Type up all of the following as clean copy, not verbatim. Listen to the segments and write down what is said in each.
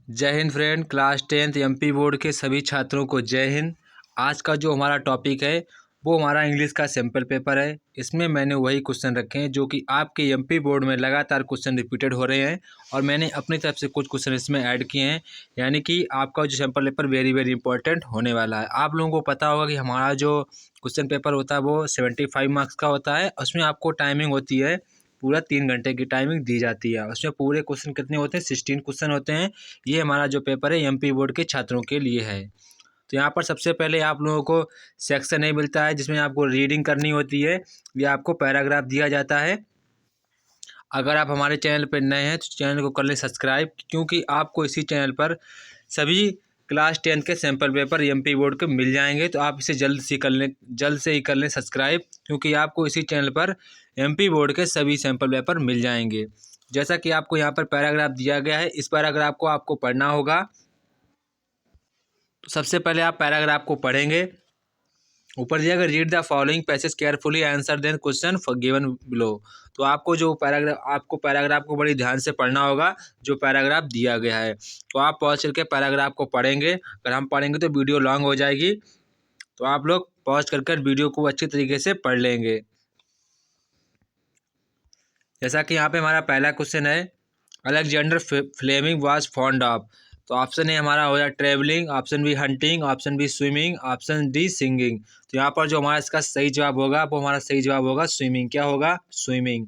जय Hind friend. Class 10th MP board के सभी छात्रों को जय हिंद। आज का जो हमारा टॉपिक है वो हमारा इंग्लिश का सैम्पल पेपर है। इसमें मैंने वही क्वेश्चन रखे हैं जो कि आपके एमपी बोर्ड में लगातार क्वेश्चन रिपीटेड हो रहे हैं और मैंने अपनी तरफ से कुछ क्वेश्चन इसमें ऐड किए हैं। यानी कि आपका जो sample paper very very important होने वाला है। आप लोगों को पता होगा कि हमारा जो क्वेश्चन पेपर होता है वो 75 मार्क्स का होता है। उसमें आपको टाइमिंग होती है पूरा 3 घंटे की टाइमिंग दी जाती है। उसमें पूरे क्वेश्चन कितने होते हैं? 16 क्वेश्चन होते हैं। ये हमारा जो पेपर है एमपी बोर्ड के छात्रों के लिए है। तो यहाँ पर सबसे पहले आप लोगों को सेक्शन ए मिलता है जिसमें आपको रीडिंग करनी होती है या आपको पैराग्राफ दिया जाता है। अगर आप हमारे चैनल पर नए हैं तो चैनल को कर लें सब्सक्राइब, क्योंकि आपको इसी चैनल पर सभी क्लास 10 के सैम्पल पेपर एमपी बोर्ड के मिल जाएंगे। तो आप इसे जल्द से ही कर लें सब्सक्राइब, क्योंकि आपको इसी चैनल पर एमपी बोर्ड के सभी सैम्पल पेपर मिल जाएंगे। जैसा कि आपको यहाँ पर पैराग्राफ दिया गया है, इस पैराग्राफ को आपको पढ़ना होगा। तो सबसे पहले आप पैराग्राफ को पढ़ेंगे। ऊपर दिया गया read the following passage carefully answer then question for given below. तो आपको पैराग्राफ को बड़ी ध्यान से पढ़ना होगा जो पैराग्राफ दिया गया है। तो आप पॉज करके पैराग्राफ को पढ़ेंगे। अगर हम पढ़ेंगे तो वीडियो लॉन्ग हो जाएगी, तो आप लोग पॉज करके वीडियो को अच्छी तरीके से पढ़ लेंगे। जैसा कि यहाँ पे हमारा पहला क्वेश्चन है, Alexander Fleming was fond of. तो ऑप्शन ए हमारा हो जाए travelling, option B hunting, option B swimming, option D singing. तो यहाँ पर जो हमारा इसका सही जवाब होगा वो हमारा सही जवाब होगा स्विमिंग। क्या होगा? स्विमिंग।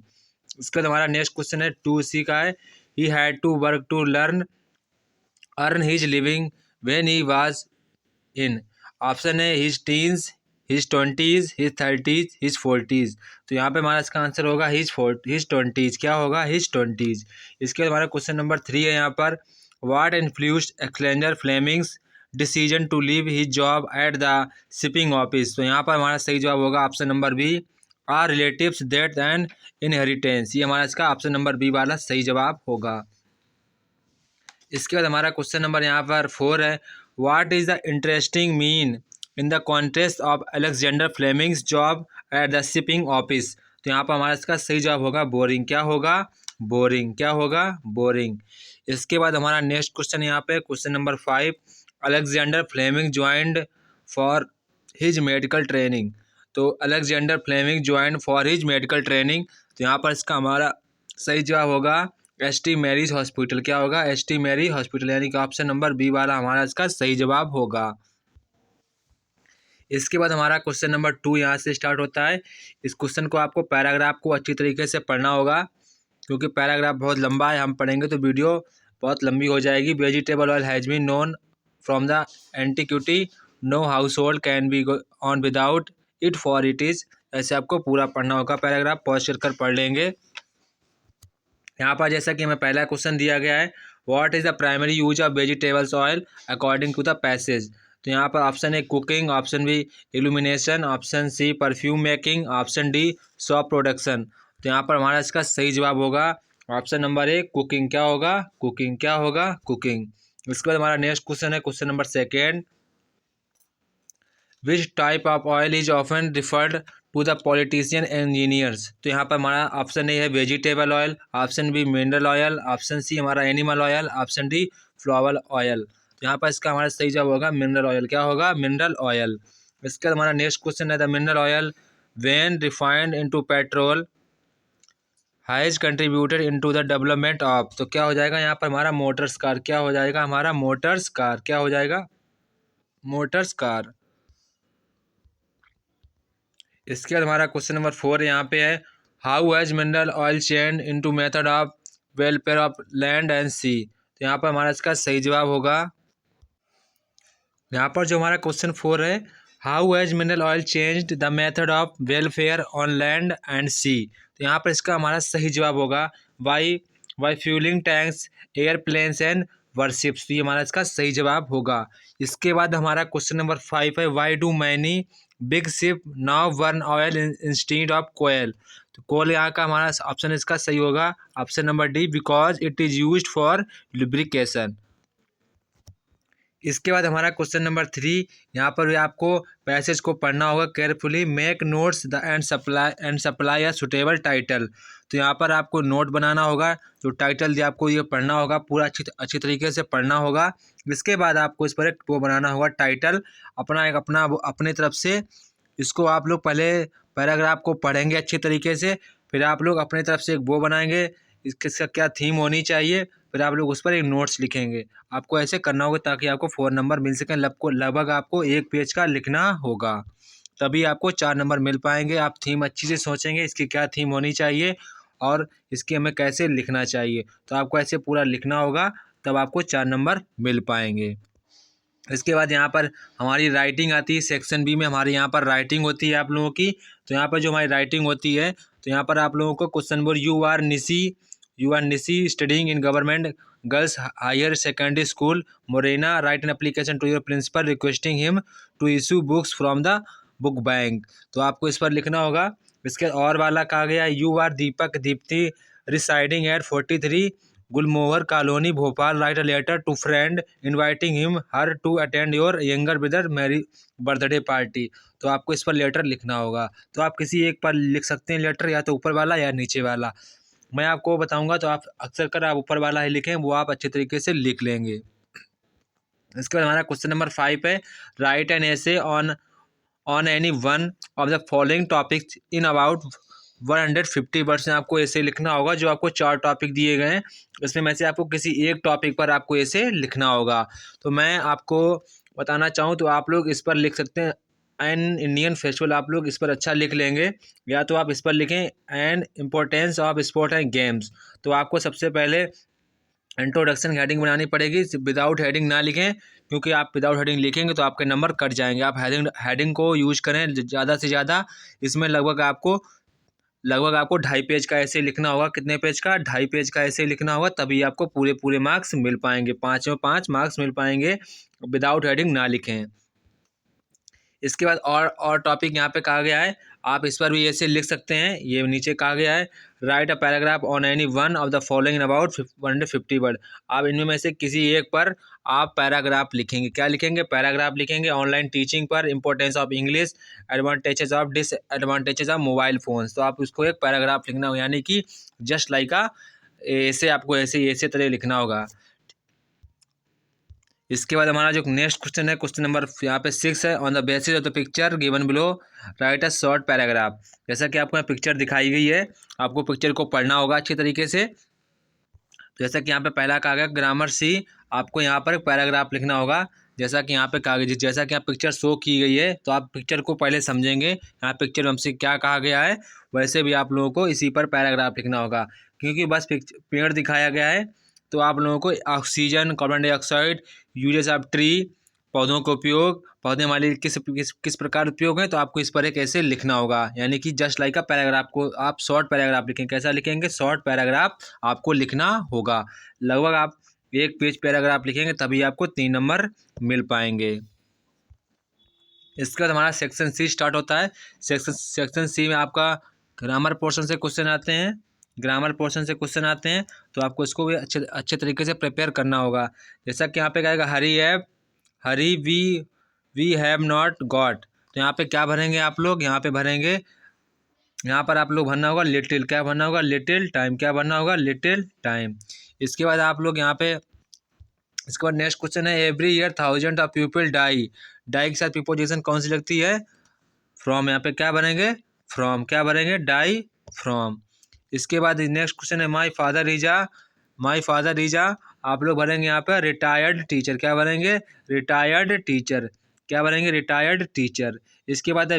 इसके बाद हमारा नेक्स्ट क्वेश्चन है 2C का है, he had to work to earn his living when he was in. Option है his teens, his 20s, his 30s, his 40s। तो यहाँ पे हमारा इसका आंसर होगा हिज 20s। क्या होगा? His 20s। इसके बाद हमारा क्वेश्चन नंबर 3 है यहाँ पर, what influenced Alexander Fleming's decision to leave his job at the shipping office. तो यहाँ पर हमारा सही जवाब होगा option number B, are relatives that and inheritance. ये हमारा इसका ऑप्शन नंबर बी वाला सही जवाब होगा। इसके बाद हमारा क्वेश्चन नंबर यहाँ पर 4 है, what is the interesting mean in the contest of Alexander Fleming's job at the shipping office. तो यहाँ पर हमारा इसका सही जवाब होगा बोरिंग। क्या होगा? बोरिंग। क्या होगा? बोरिंग। इसके बाद हमारा नेक्स्ट क्वेश्चन यहाँ पे question number 5, Alexander Fleming joined for his medical training. तो Alexander Fleming joined for his medical training. तो यहाँ पर इसका हमारा सही जवाब होगा एस.टी. Mary's hospital. क्या होगा? एस.टी. मैरी हॉस्पिटल, यानी कि ऑप्शन नंबर बी वाला हमारा इसका सही जवाब होगा। इसके बाद हमारा क्वेश्चन नंबर 2 यहाँ से स्टार्ट होता है। इस क्वेश्चन को आपको पैराग्राफ को अच्छी तरीके से पढ़ना होगा, क्योंकि पैराग्राफ बहुत लंबा है। हम पढ़ेंगे तो वीडियो बहुत लंबी हो जाएगी। Vegetable oil has been known from the antiquity, no household can be on without it for it is. ऐसे आपको पूरा पढ़ना होगा। पैराग्राफ पॉज कर पढ़ लेंगे। यहाँ पर जैसा कि हमें पहला क्वेश्चन दिया गया है, what is the primary use of vegetables oil according to the passage. तो यहाँ पर option A cooking, option B illumination, option C perfume making, option D soap production. तो यहाँ पर हमारा इसका सही जवाब होगा ऑप्शन नंबर ए कुकिंग। क्या होगा? कुकिंग। क्या होगा? कुकिंग। इसके बाद हमारा नेक्स्ट क्वेश्चन है question number 2, which type of oil is often referred to the politician engineers. तो यहाँ पर हमारा ऑप्शन ए है vegetable oil, option B mineral oil, option C हमारा animal oil, option D flower oil. तो यहाँ पर इसका हमारा सही जवाब होगा मिनरल ऑयल। क्या होगा? Mineral oil. इसके बाद हमारा नेक्स्ट क्वेश्चन है, the mineral oil when refined into petrol has contributed into the development of. तो क्या हो जाएगा यहाँ पर हमारा? Motors car. क्या हो जाएगा हमारा? Motors car. क्या हो जाएगा? Motors car. इसके बाद हमारा क्वेश्चन नंबर 4 यहाँ पे है, how has mineral oil change into method of welfare of land and sea. तो यहाँ पर हमारा इसका सही जवाब होगा, यहाँ पर जो हमारा क्वेश्चन 4 है, how has mineral oil changed the method of welfare on land and sea. तो यहाँ पर इसका हमारा सही जवाब होगा by fuelling tanks airplanes and warships. तो ये हमारा इसका सही जवाब होगा। इसके बाद हमारा क्वेश्चन नंबर 5 है, why do many big ship now burn oil instead of coal. तो कोयल यहाँ का हमारा ऑप्शन इसका सही होगा option number D, because it is used for lubrication. इसके बाद हमारा क्वेश्चन नंबर 3, यहाँ पर भी आपको पैसेज को पढ़ना होगा carefully, make notes the end supply a suitable title. तो यहाँ पर आपको नोट बनाना होगा, जो टाइटल दिया आपको ये पढ़ना होगा, पूरा अच्छी तरीके से पढ़ना होगा। इसके बाद आपको इस पर एक वो बनाना होगा टाइटल अपना अपने तरफ से। इसको आप लोग पहले पैराग्राफ को पढ़ेंगे अच्छे तरीके से, फिर आप लोग अपने तरफ से एक वो बनाएंगे इसका क्या थीम होनी चाहिए, फिर आप लोग उस पर एक नोट्स लिखेंगे। आपको ऐसे करना होगा ताकि आपको 4 नंबर मिल सकें। लगभग आपको 1 पेज का लिखना होगा, तभी आपको 4 नंबर मिल पाएंगे। आप थीम अच्छी से सोचेंगे इसकी क्या थीम होनी चाहिए और इसकी हमें कैसे लिखना चाहिए, तो आपको ऐसे पूरा लिखना होगा, तब आपको 4 नंबर मिल पाएंगे। इसके बाद यहाँ पर हमारी राइटिंग आती है। सेक्शन बी में हमारे यहाँ पर राइटिंग होती है आप लोगों की। तो यहाँ पर जो हमारी राइटिंग होती है, तो यहाँ पर आप लोगों को question number you are Nishi studying in government girls higher secondary school Morena, write an application to your principal requesting him to issue books from the book bank. तो आपको इस पर लिखना होगा। इसके और वाला कहा गया you are Deepak Deepti residing at 43 Gulmohar colony Bhopal, write a letter to friend inviting him her to attend your younger brother marry birthday party. तो आपको इस पर लेटर लिखना होगा। तो आप किसी एक पर लिख सकते हैं लेटर, या तो ऊपर वाला या नीचे वाला। मैं आपको बताऊंगा तो आप अक्सर कर आप ऊपर वाला ही लिखें, वो आप अच्छे तरीके से लिख लेंगे। इसके बाद हमारा क्वेश्चन नंबर 5 है, right an essay on any one of the following topics in about 150 words में आपको ऐसे लिखना होगा। जो आपको 4 टॉपिक दिए गए हैं, इसमें में से आपको किसी एक टॉपिक पर आपको ऐसे लिखना होगा। तो मैं आपको बताना चाहूँ तो आप लोग इस पर लिख सकते हैं एन इंडियन फेस्टिवल, आप लोग इस पर अच्छा लिख लेंगे। या तो आप इस पर लिखें N importance of sport and games. तो आपको सबसे पहले इंट्रोडक्शन की हेडिंग बनानी पड़ेगी। विदाउट हेडिंग ना लिखें, क्योंकि आप विदाउट हेडिंग लिखेंगे तो आपके नंबर कट जाएंगे। आप हेडिंग को यूज करें ज़्यादा से ज़्यादा। इसमें लगभग आपको 2.5 पेज का ऐसे लिखना होगा। कितने पेज का? 2.5 पेज का ऐसे लिखना होगा, तभी आपको पूरे मार्क्स मिल पाएंगे। 5 में 5 मार्क्स मिल पाएंगे। विदाउट हेडिंग ना लिखें। इसके बाद और टॉपिक यहाँ पे कहा गया है, आप इस पर भी ऐसे लिख सकते हैं। ये नीचे कहा गया है, right a paragraph on any one of the following in about 150 word. आप इनमें में से किसी एक पर आप पैराग्राफ लिखेंगे। क्या लिखेंगे? पैराग्राफ लिखेंगे। ऑनलाइन टीचिंग पर, importance of English, advantages of disadvantages of mobile phones. तो आप उसको एक पैराग्राफ लिखना हो, यानी कि जस्ट लाइक ऐसे आपको ऐसे तरह लिखना होगा। इसके बाद हमारा जो नेक्स्ट क्वेश्चन है, क्वेश्चन नंबर यहाँ पे 6 है, on the basis of the picture given below right a short paragraph. जैसा कि आपको यहाँ पिक्चर दिखाई गई है, आपको पिक्चर को पढ़ना होगा अच्छी तरीके से। जैसा कि यहाँ पे पहला कहा गया ग्रामर सी, आपको यहाँ पर एक पैराग्राफ लिखना होगा। जैसा कि यहाँ पे कहा गया, जैसा कि यहाँ पिक्चर शो की गई है, तो आप पिक्चर को पहले समझेंगे यहाँ पिक्चर हमसे क्या कहा गया है, वैसे भी आप लोगों को इसी पर पैराग्राफ लिखना होगा। क्योंकि बस पेड़ दिखाया गया है, तो आप लोगों को oxygen, carbon dioxide, uses of tree, पौधों का उपयोग, पौधे हमारे किस प्रकार उपयोग है, तो आपको इस पर एक ऐसे लिखना होगा। यानी कि जस्ट लाइक का पैराग्राफ को आप शॉर्ट पैराग्राफ लिखेंगे। कैसा लिखेंगे? शॉर्ट पैराग्राफ आपको लिखना होगा। लगभग आप 1 पेज पैराग्राफ लिखेंगे, तभी आपको 3 नंबर मिल पाएंगे। इसके बाद हमारा सेक्शन सी स्टार्ट होता है। सेक्शन सी में आपका ग्रामर पोर्शन से क्वेश्चन आते हैं। तो आपको इसको भी अच्छे तरीके से प्रिपेयर करना होगा। जैसा कि यहाँ पे कहेगा हरी वी हैव नॉट गॉट। तो यहाँ पे क्या भरेंगे आप लोग? यहाँ पे भरेंगे, यहाँ पर आप लोग भरना होगा लिटिल। क्या भरना होगा? Little time. क्या भरना होगा? Little time. इसके बाद आप लोग यहाँ पे, इसके बाद नेक्स्ट क्वेश्चन है, every year 1000 of people die. Die के साथ प्रीपोजिशन कौन सी लगती है? फ्रॉम। यहाँ पे क्या भरेंगे? फ्रॉम। क्या भरेंगे? Die from. इसके बाद नेक्स्ट क्वेश्चन है, माई फादर इज आ। आप लोग भरेंगे यहाँ पे रिटायर्ड टीचर। क्या भरेंगे? Retired teacher. क्या भरेंगे? Retired teacher. इसके बाद है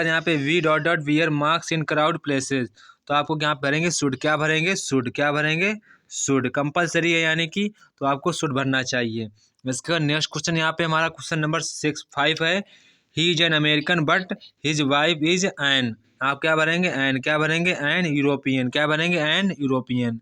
यहाँ पे V dot wear marks in crowd places. तो आपको यहाँ भरेंगे शुड। क्या भरेंगे? शुड। क्या भरेंगे? शुड। कंपलसरी है, यानी कि तो आपको शुड भरना चाहिए। इसके बाद नेक्स्ट क्वेश्चन यहाँ पे हमारा क्वेश्चन नंबर 5 है, he is an American but his wife is an. आप क्या भरेंगे? एन। क्या भरेंगे? An European. क्या भरेंगे? An European.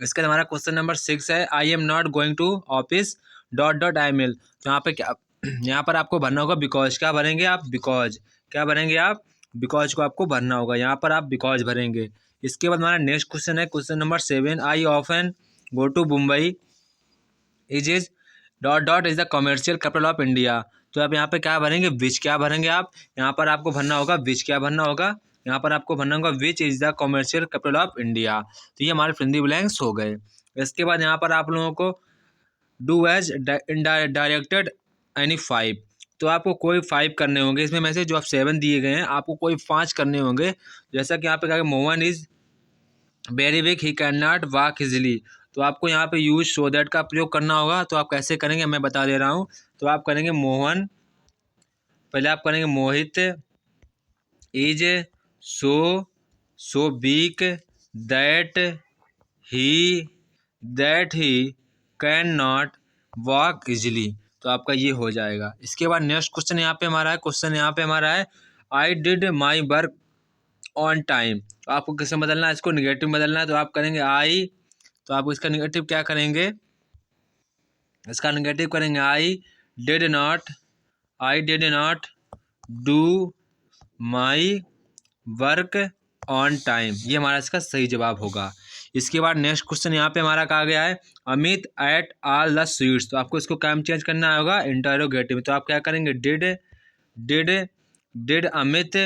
इसके बाद हमारा क्वेश्चन नंबर 6 है, I am not going to office dot I mail. तो यहाँ पे क्या, यहाँ पर आपको भरना होगा बिकॉज। क्या भरेंगे आप? बिकॉज। क्या भरेंगे आप? बिकॉज को आपको भरना होगा, यहाँ पर आप बिकॉज भरेंगे। इसके बाद हमारा नेक्स्ट क्वेश्चन है, question number 7, I often go to Mumbai is that is the commercial capital of India. तो आप यहाँ पे क्या भरेंगे? विच। क्या भरेंगे आप? यहाँ पर आपको भरना होगा विच। क्या भरना होगा? यहाँ पर आपको भरना होगा which is the commercial capital of India. तो ये हमारे फिल इन द ब्लैंक्स हो गए। इसके बाद यहाँ पर आप लोगों को डू एज डायरेक्टेड एनी 5, तो आपको कोई 5 करने होंगे इसमें में से, जो आप 7 दिए गए हैं आपको कोई 5 करने होंगे। जैसा कि यहाँ पे कहा Mohan is very weak he can not walk easily, तो आपको यहाँ पे यूज सो दैट का प्रयोग करना होगा। तो आप कैसे करेंगे मैं बता दे रहा हूँ। तो आप करेंगे मोहन, पहले आप करेंगे Mohit is so weak that he can not walk easily, तो आपका ये हो जाएगा। इसके बाद नेक्स्ट क्वेश्चन यहाँ पे हमारा है, क्वेश्चन यहाँ पे हमारा है I did my work on time. तो आपको किसमें बदलना है, इसको निगेटिव में बदलना है। तो आप करेंगे आई, तो आप इसका निगेटिव क्या करेंगे, इसका निगेटिव करेंगे I did not do my work on time, ये हमारा इसका सही जवाब होगा। इसके बाद नेक्स्ट क्वेश्चन यहाँ पे हमारा कहा गया है Amit at all the sweets, तो आपको इसको क्या चेंज करना होगा इंटरोगेटिव में। तो आप क्या करेंगे डिड अमित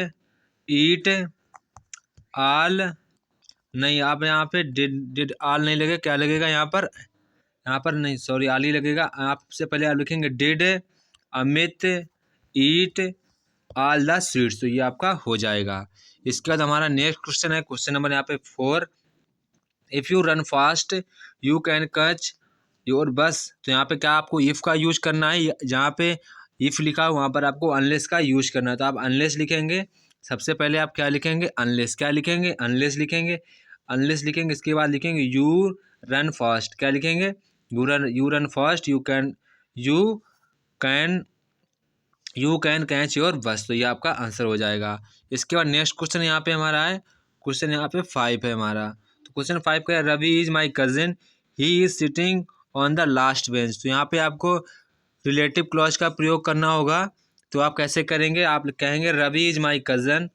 ईट ऑल, नहीं आप यहाँ पे डिड ऑल नहीं लगेगा, क्या लगेगा यहाँ पर नहीं सॉरी ऑल ही लगेगा। आपसे पहले आप लिखेंगे did Amit eat all the sweets, तो ये आपका हो जाएगा। इसके बाद हमारा नेक्स्ट क्वेश्चन है क्वेश्चन नंबर यहाँ पे 4, if you run fast you can catch your बस, तो यहाँ पे क्या आपको इफ़ का यूज करना है, जहाँ पे इफ़ लिखा है वहाँ पर आपको अनलेस का यूज करना है। तो आप अनलेस लिखेंगे, सबसे पहले आप क्या लिखेंगे अनलेस, क्या लिखेंगे अनलेस लिखेंगे, अनलेस लिखेंगे। इसके बाद लिखेंगे यू रन फास्ट, क्या लिखेंगे you run fast you can catch your बस, तो ये आपका आंसर हो जाएगा। इसके बाद नेक्स्ट क्वेश्चन यहाँ पे हमारा है क्वेश्चन यहाँ पे 5 है हमारा। तो क्वेश्चन 5 का है Ravi is my cousin he is sitting on the last bench, तो यहाँ पे आपको रिलेटिव क्लॉज का प्रयोग करना होगा। तो आप कैसे करेंगे, आप कहेंगे रवि इज माई कजन,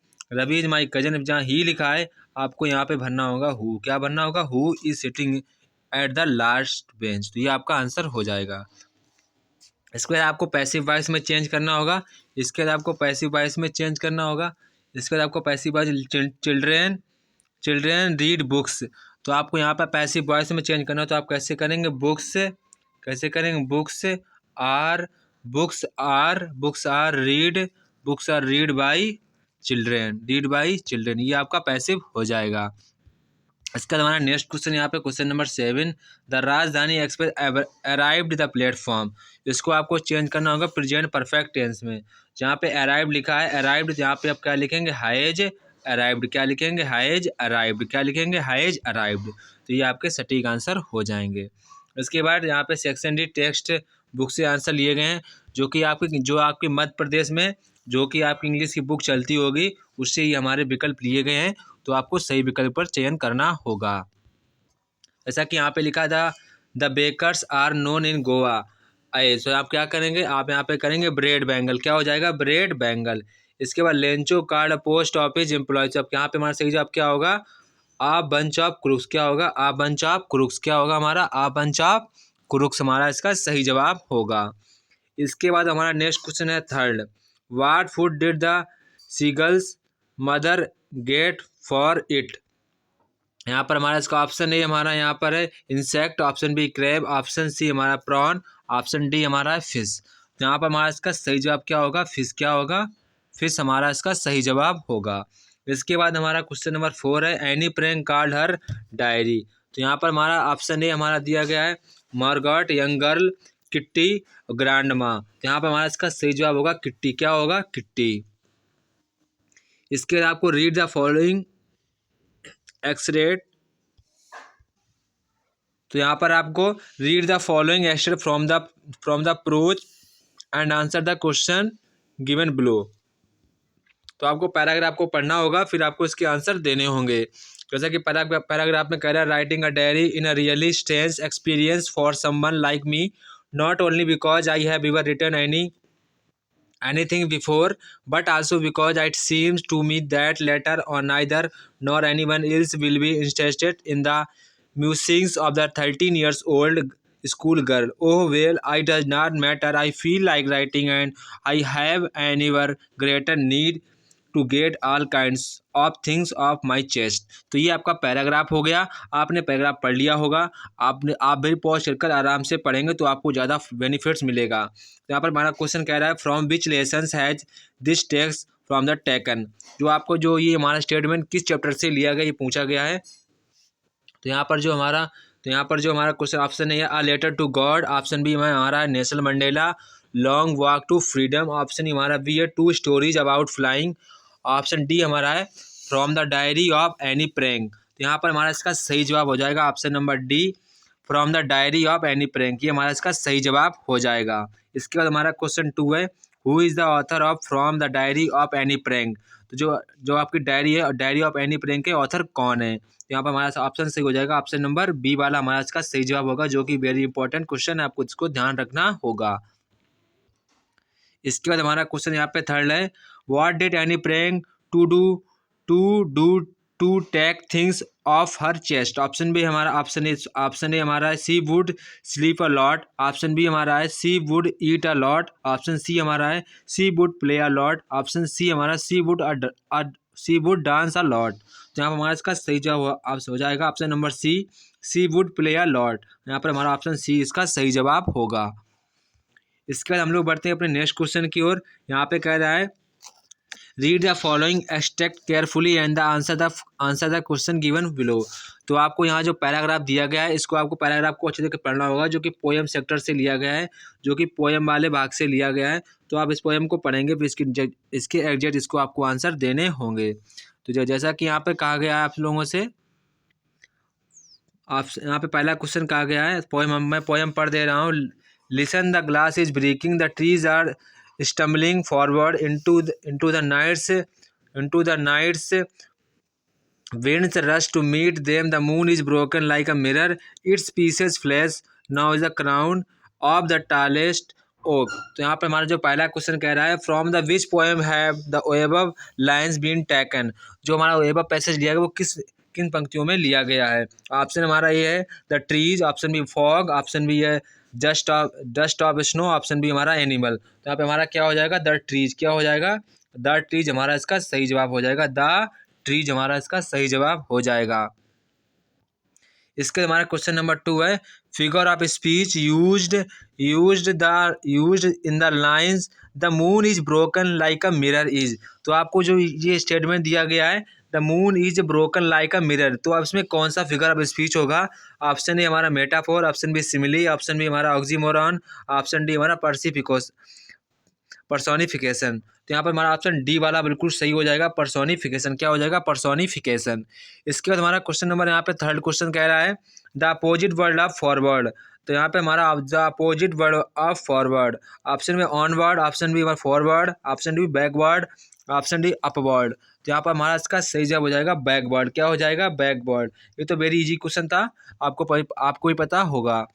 जहाँ ही लिखा है आपको यहाँ पे भरना होगा हु, क्या भरना होगा who is sitting at the last bench, तो ये आपका आंसर हो जाएगा। इसके बाद आपको पैसिव वॉइस में चेंज करना होगा, इसके बाद आपको पैसिव वॉइस में चेंज करना होगा। इसके बाद आपको passive voice children read books, तो आपको यहाँ पर पैसिव वॉइस में चेंज करना हो। तो आप कैसे करेंगे कैसे करेंगे books are read by children, ये आपका पैसिव हो जाएगा। इसका हमारा नेक्स्ट क्वेश्चन यहाँ पे क्वेश्चन नंबर 7, द राजधानी एक्सप्रेस अराइव्ड द प्लेटफॉर्म, इसको आपको चेंज करना होगा प्रेजेंट परफेक्ट टेंस में। जहाँ पे अराइव्ड लिखा है अराइव्ड, यहाँ पे आप क्या लिखेंगे हैज अराइव्ड, क्या लिखेंगे हैज अराइव्ड, क्या लिखेंगे हैज अराइव्ड, तो ये आपके सटीक आंसर हो जाएंगे। इसके बाद यहाँ पे सेक्शन डी टेक्स्ट बुक से आंसर लिए गए हैं, जो आपके मध्य प्रदेश में जो कि आपकी इंग्लिश की बुक चलती होगी उससे ही हमारे विकल्प लिए गए हैं। तो आपको सही विकल्प पर चयन करना होगा। जैसा कि यहाँ पे लिखा था the bakers are known in Goa I, तो आप क्या करेंगे, आप यहाँ पे करेंगे ब्रेड बैंगल, क्या हो जाएगा ब्रेड बैंगल। इसके बाद Lencho card post office employ, तो यहाँ पे हमारा सही जवाब क्या होगा आ बंच ऑफ क्रूक्स, क्या होगा आ बंच ऑफ क्रूक्स, क्या होगा हमारा आ बंच ऑफ क्रूक्स, हमारा इसका सही जवाब होगा। इसके बाद हमारा नेक्स्ट क्वेश्चन है 3rd, what food did the seagulls mother get for it, यहाँ पर हमारा इसका ऑप्शन ए हमारा यहाँ पर है insect, option B crab, option C हमारा प्रॉन, ऑप्शन डी हमारा है फिश। तो यहाँ पर हमारा इसका सही जवाब क्या होगा फिश, क्या होगा फिश, हमारा इसका सही जवाब होगा। इसके बाद हमारा क्वेश्चन नंबर 4 है any prank called her diary, तो यहाँ पर हमारा ऑप्शन ए हमारा दिया गया है Margot, young girl, kitty, grand माँ, तो यहाँ पर हमारा इसका सही जवाब होगा किट्टी, क्या होगा किट्टी। इसके बाद आपको रीड द फॉलोइंग एक्सरेट, तो यहाँ पर आपको read the following extract from the prose and answer the question given below, तो आपको पैराग्राफ को पढ़ना होगा फिर आपको इसके आंसर देने होंगे। जैसा कि पैराग्राफ में कह रहा है writing a diary in a really strange experience for someone like me, not only because I have ever written anything before, but also because it seems to me that later on neither nor anyone else will be interested in the musings of the 13 years old school girl. Oh well, it does not matter. I feel like writing and I have an ever greater need to get all kinds of things off my chest. तो ये आपका paragraph हो गया। आपने paragraph पढ़ लिया होगा। आप भी पॉज कर आराम से पढ़ेंगे तो आपको ज़्यादा बेनिफिट्स मिलेगा। तो यहाँ पर हमारा क्वेश्चन कह रहा है from which lessons has this text from the taken. जो आपको जो ये हमारा स्टेटमेंट किस चैप्टर से लिया गया ये पूछा गया है। तो यहाँ पर जो हमारा क्वेश्चन ऑप्शन है a letter to God, option B हमारा है Nelson Mandela, long walk to freedom, option हमारा बी है two stories about flying, option D हमारा है from the diary of Anne Frank. तो यहाँ पर हमारा इसका सही जवाब हो जाएगा option number D, from the diary of Anne Frank. ये हमारा इसका सही जवाब हो जाएगा। इसके बाद हमारा क्वेश्चन 2 है who is the author of from the diary of Anne Frank. तो जो आपकी डायरी है डायरी ऑफ एनी प्रैंक के ऑथर कौन है। तो यहाँ पर हमारा ऑप्शन सही हो जाएगा ऑप्शन नंबर बी वाला हमारा इसका सही जवाब होगा, जो कि वेरी इंपॉर्टेंट क्वेश्चन है, आपको इसको ध्यान रखना होगा। इसके बाद हमारा क्वेश्चन यहाँ पे थर्ड है what did any prank to to take things off her chest. Option B हमारा ऑप्शन ए हमारा है she would sleep a lot, option B हमारा है she would eat a lot, option C हमारा है she would play a lot, option C हमारा she would dance a lot. तो यहाँ पर हमारा इसका सही जवाब हो जाएगा option number she would play a lot. यहाँ पर हमारा ऑप्शन सी इसका सही जवाब होगा। इसके बाद हम लोग बढ़ते हैं अपने नेक्स्ट क्वेश्चन की ओर। यहाँ पे कह रहा है read the following extract carefully and answer the question given below. तो आपको यहाँ जो पैराग्राफ दिया गया है इसको आपको पैराग्राफ को अच्छे से पढ़ना होगा, जो कि पोएम सेक्टर से लिया गया है, जो कि पोएम वाले भाग से लिया गया है। तो आप इस पोएम को पढ़ेंगे फिर इसके एग्जैक्ट इसको आपको आंसर देने होंगे। तो जैसा कि यहाँ पे कहा गया है आप लोगों से, आप यहाँ पे पहला क्वेश्चन कहा गया है मैं पोएम पढ़ दे रहा हूँ। Listen the glass is breaking the trees are stumbling forward into the night's winds rush to meet them. The moon is broken like a mirror, its pieces flash. Now is the crown of the tallest oak. तो यहाँ पे हमारा जो पहला question कह रहा है from the which poem have the above lines been taken. जो हमारा एबव पैसेज लिया गया वो किन पंक्तियों में लिया गया है। ऑप्शन हमारा ये है the trees, option B fog, option B है dust of snow, option B हमारा एनिमल। तो यहाँ पे हमारा क्या हो जाएगा द ट्रीज, क्या हो जाएगा द ट्रीज हमारा इसका सही जवाब हो जाएगा, द ट्रीज हमारा इसका सही जवाब हो जाएगा। इसके हमारा क्वेश्चन नंबर 2 है figure of speech used in the lines the moon is broken like a mirror is. तो आपको जो ये स्टेटमेंट दिया गया है the moon is broken like a mirror, तो अब इसमें कौन सा फिगर ऑफ स्पीच होगा। ऑप्शन ए हमारा metaphor, option B simile, option B हमारा ऑक्सीमोरॉन, ऑप्शन डी हमारा पर्सोनिफिकेशन। तो यहाँ पर हमारा ऑप्शन डी वाला बिल्कुल सही हो जाएगा, पर्सोनिफिकेशन। क्या हो जाएगा पर्सोनिफिकेशन। इसके बाद हमारा क्वेश्चन नंबर यहाँ पे थर्ड क्वेश्चन कह रहा है the opposite word of forward. तो यहाँ पे हमारा the opposite word of forward, option में ऑनवर्ड, ऑप्शन बी हमारा forward, option D backward, option D upward. तो यहाँ पर हमारा इसका सही जवाब हो जाएगा बैकवर्ड। क्या हो जाएगा बैकवर्ड। ये तो वेरी इजी क्वेश्चन था, आपको ही पता होगा।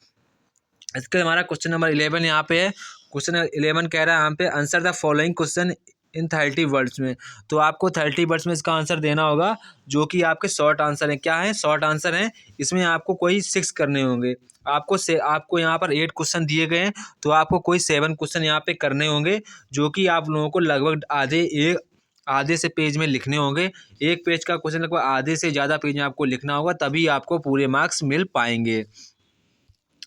इसके हमारा क्वेश्चन नंबर 11 यहाँ पे है। क्वेश्चन 11 कह रहा है यहाँ पे answer the following question in 30 words में। तो आपको 30 वर्ड्स में इसका आंसर देना होगा, जो कि आपके शॉर्ट आंसर हैं। क्या है शॉर्ट आंसर हैं, इसमें आपको कोई 6 करने होंगे। आपको यहाँ पर 8 क्वेश्चन दिए गए हैं, तो आपको कोई 7 क्वेश्चन यहाँ पे करने होंगे, जो कि आप लोगों को लगभग आधे से पेज में लिखने होंगे। एक पेज का क्वेश्चन लगभग आधे से ज़्यादा पेज में आपको लिखना होगा, तभी आपको पूरे मार्क्स मिल पाएंगे।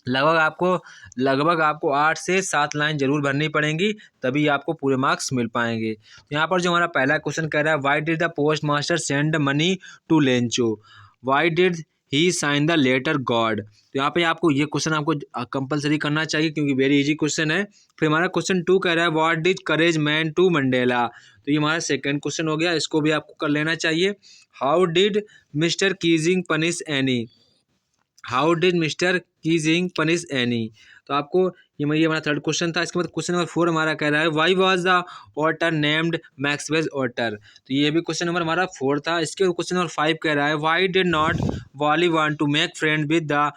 लगभग आपको 8 से 7 लाइन जरूर भरनी पड़ेंगी, तभी आपको पूरे मार्क्स मिल पाएंगे। यहाँ पर जो हमारा पहला क्वेश्चन कह रहा है why did the post master send money to Lencho, why did he sign the letter God. तो यहाँ पे आपको ये क्वेश्चन आपको कंपलसरी करना चाहिए, क्योंकि वेरी इजी क्वेश्चन है। फिर हमारा क्वेश्चन 2 कह रहा है what did courage mean to Mandela. तो ये हमारा सेकंड क्वेश्चन हो गया, इसको भी आपको कर लेना चाहिए। How did mister Keesing punish any, how did mister Keesing punish any. तो आपको ये हमारा थर्ड क्वेश्चन था। इसके बाद क्वेश्चन नंबर 4 हमारा कह रहा है why was the otter named Maxwell otter. तो ये भी क्वेश्चन नंबर हमारा 4 था। इसके बाद क्वेश्चन नंबर 5 कह रहा है why did not Wally want to make friend with the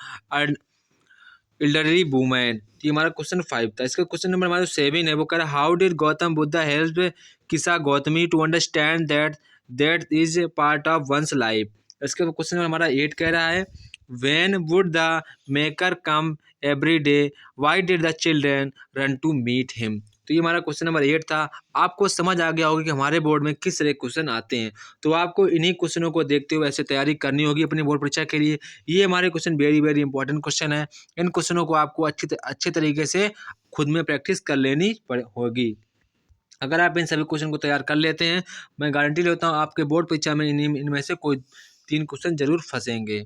elderly women. ये हमारा क्वेश्चन 5 था। इसका क्वेश्चन नंबर हमारा 7 है, वो कह रहा है how did Gautam Buddha help Kisa Gautami to understand that is part of one's life. इसके क्वेश्चन नंबर हमारा 8 कह रहा है when would the maker come every day, why did the children run to meet him। तो ये हमारा क्वेश्चन नंबर 8 था। आपको समझ आ गया होगा कि हमारे बोर्ड में किस तरह के क्वेश्चन आते हैं, तो आपको इन्हीं क्वेश्चनों को देखते हुए ऐसे तैयारी करनी होगी अपनी बोर्ड परीक्षा के लिए। ये हमारे question very very important question है। इन क्वेश्चनों को आपको अच्छे तरीके से खुद में प्रैक्टिस कर लेनी होगी। अगर आप इन सभी क्वेश्चन को तैयार कर लेते हैं, मैं गारंटी लेता हूँ आपके बोर्ड परीक्षा में इनमें से कोई 3 क्वेश्चन जरूर फंसेंगे।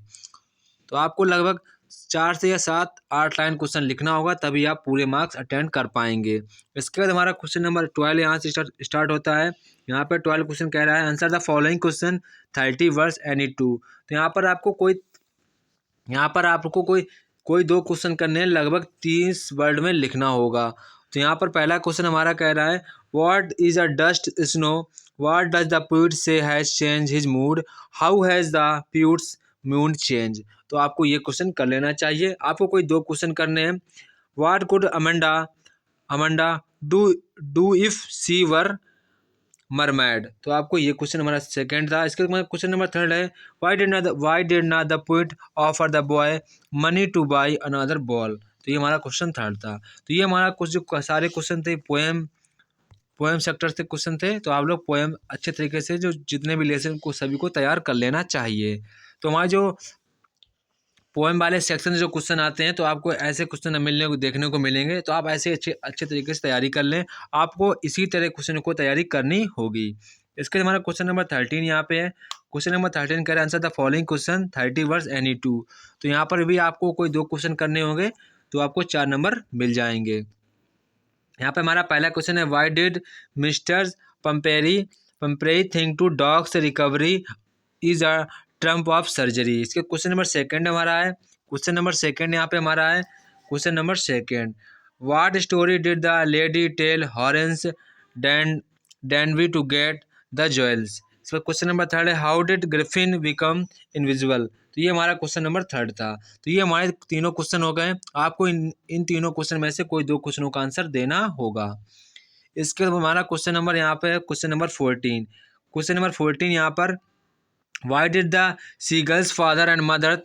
तो आपको लगभग 4 से या 7-8 लाइन क्वेश्चन लिखना होगा, तभी आप पूरे मार्क्स अटेंड कर पाएंगे। इसके बाद हमारा क्वेश्चन नंबर 12 यहाँ से स्टार्ट होता है। यहाँ पर 12 क्वेश्चन कह रहा है answer the following question 30 words any two. तो यहाँ पर आपको कोई 2 क्वेश्चन करने हैं, लगभग 30 वर्ड में लिखना होगा। तो यहाँ पर पहला क्वेश्चन हमारा कह रहा है what is a dust snow, what does the poet say has change his mood, how has the poet's mood change. तो आपको ये क्वेश्चन कर लेना चाहिए। आपको कोई 2 क्वेश्चन करने हैं। What could Amanda do if she were mermaid. तो आपको ये क्वेश्चन हमारा सेकंड था। इसके बाद क्वेश्चन नंबर 3 है why did not the poet offer the boy money to buy another ball. तो ये हमारा क्वेश्चन 3 था। तो ये हमारा कुछ जो सारे क्वेश्चन थे पोएम सेक्टर से क्वेश्चन थे। तो आप लोग पोएम अच्छे तरीके से जो जितने भी लेसन को सभी को तैयार कर लेना चाहिए। तो हमारे जो पोएम वाले सेक्शन से जो क्वेश्चन आते हैं, तो आपको ऐसे क्वेश्चन देखने को मिलेंगे। तो आप ऐसे अच्छे तरीके से तैयारी कर लें। आपको इसी तरह क्वेश्चन को तैयारी करनी होगी। इसके हमारा क्वेश्चन नंबर 13 यहाँ पे है। क्वेश्चन नंबर 13 कह रहा है answer the following question 30 words any two. तो यहाँ पर भी आपको कोई 2 क्वेश्चन करने होंगे, तो आपको 4 नंबर मिल जाएंगे। यहाँ पे हमारा पहला क्वेश्चन है why did Mr Pumphrey think to dogs recovery is a trump of surgery. इसके क्वेश्चन नंबर 2 हमारा है। क्वेश्चन नंबर 2 यहाँ पे हमारा है। Question number 2 what story did the lady tell Horace Danby to get the jewels. इसका question number 3 है how did Griffin become invisible. तो ये हमारा क्वेश्चन नंबर 3 था। तो ये हमारे तीनों क्वेश्चन हो गए। आपको इन तीनों क्वेश्चन में से कोई 2 क्वेश्चनों का आंसर देना होगा। इसके बाद हमारा क्वेश्चन नंबर यहाँ पे है क्वेश्चन नंबर 14। क्वेश्चन नंबर 14 यहाँ पर why did the seagull's father and mother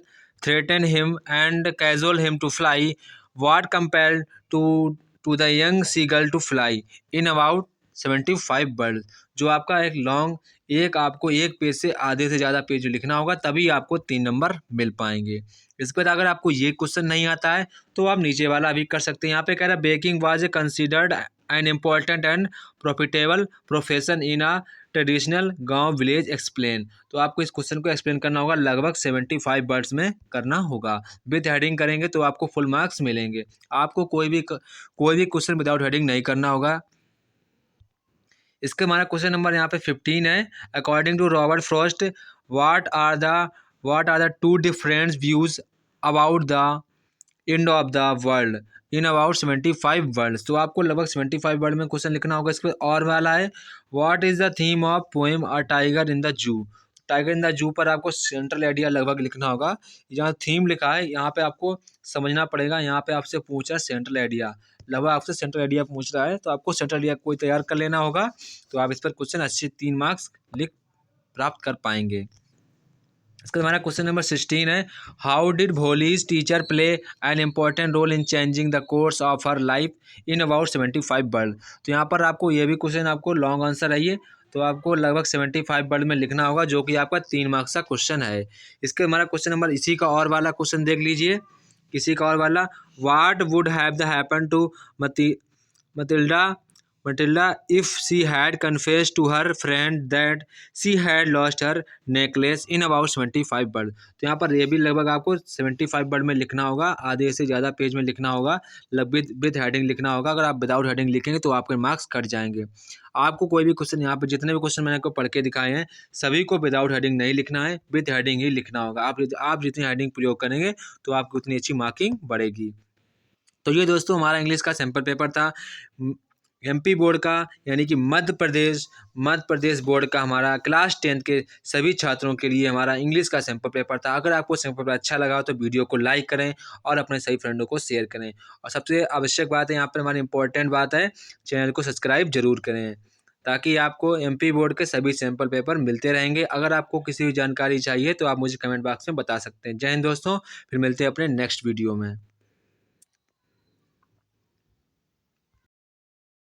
threaten him and cajole him to fly, what compelled to the young seagull to fly in about 75 word. जो आपका आपको एक page से आधे से ज़्यादा पेज लिखना होगा, तभी आपको 3 नंबर मिल पाएंगे। इसके बाद अगर आपको ये क्वेश्चन नहीं आता है, तो आप नीचे वाला भी कर सकते हैं। यहाँ पे कह रहा है baking was a considered an important and profitable profession in a traditional गांव विलेज एक्सप्लेन। तो आपको इस क्वेश्चन को एक्सप्लेन करना होगा, लगभग 75 वर्ड्स में करना होगा। विद हेडिंग करेंगे तो आपको फुल मार्क्स मिलेंगे। आपको कोई भी क्वेश्चन विदाउट हेडिंग नहीं करना होगा। इसके हमारा क्वेश्चन नंबर यहाँ पे 15 है। According to Robert Frost what are the 2 different views about the end of the world in about 75 words. तो आपको लगभग 75 वर्ड में क्वेश्चन लिखना होगा। इसके और वाला है what is the theme of poem a tiger in the zoo. Tiger in the zoo पर आपको सेंट्रल आइडिया लगभग लिखना होगा। जहाँ थीम लिखा है यहाँ पे आपको समझना पड़ेगा। यहाँ पे आपसे पूछा सेंट्रल आइडिया, लगभग आपसे सेंट्रल आइडिया पूछ रहा है, तो आपको सेंट्रल आइडिया कोई तैयार कर लेना होगा। तो आप इस पर क्वेश्चन अच्छे 3 मार्क्स प्राप्त कर पाएंगे। इसका हमारा क्वेश्चन नंबर 16 है how did Bholi's teacher play an important role in changing the course of her life in about 75 word. तो यहाँ पर आपको ये भी क्वेश्चन आपको लॉन्ग आंसर है ये, तो आपको लगभग 75 वर्ड में लिखना होगा, जो कि आपका 3 मार्क्स का क्वेश्चन है। इसके हमारा क्वेश्चन नंबर इसी का और वाला क्वेश्चन देख लीजिए। किसी का और वाला what would have the happen to Matilda if she had confessed to her friend that she had lost her necklace in about 75 word. तो यहाँ पर ये भी लगभग आपको 75 वर्ड में लिखना होगा, आधे से ज़्यादा पेज में लिखना होगा, विद हेडिंग लिखना होगा। अगर आप विदाउट हेडिंग लिखेंगे तो आपके मार्क्स कट जाएंगे। आपको कोई भी क्वेश्चन यहाँ पर जितने भी क्वेश्चन मैंने आपको पढ़ के दिखाए हैं, सभी को विदाउट हेडिंग नहीं लिखना है, विद हेडिंग ही लिखना होगा। आप जितनी हेडिंग प्रयोग करेंगे तो आपकी उतनी अच्छी मार्किंग बढ़ेगी। तो ये दोस्तों हमारा इंग्लिश का सैम्पल पेपर था एमपी बोर्ड का, यानी कि मध्य प्रदेश बोर्ड का हमारा क्लास 10 के सभी छात्रों के लिए हमारा इंग्लिश का सैम्पल पेपर था। अगर आपको सैम्पल पेपर अच्छा लगा तो वीडियो को लाइक करें और अपने सभी फ्रेंडों को शेयर करें। और सबसे आवश्यक बात है यहाँ पर, हमारी इंपॉर्टेंट बात है, चैनल को सब्सक्राइब जरूर करें, ताकि आपको एमपी बोर्ड के सभी सैम्पल पेपर मिलते रहेंगे। अगर आपको किसी भी जानकारी चाहिए तो आप मुझे कमेंट बॉक्स में बता सकते हैं। जय हिंद दोस्तों, फिर मिलते हैं अपने नेक्स्ट वीडियो में।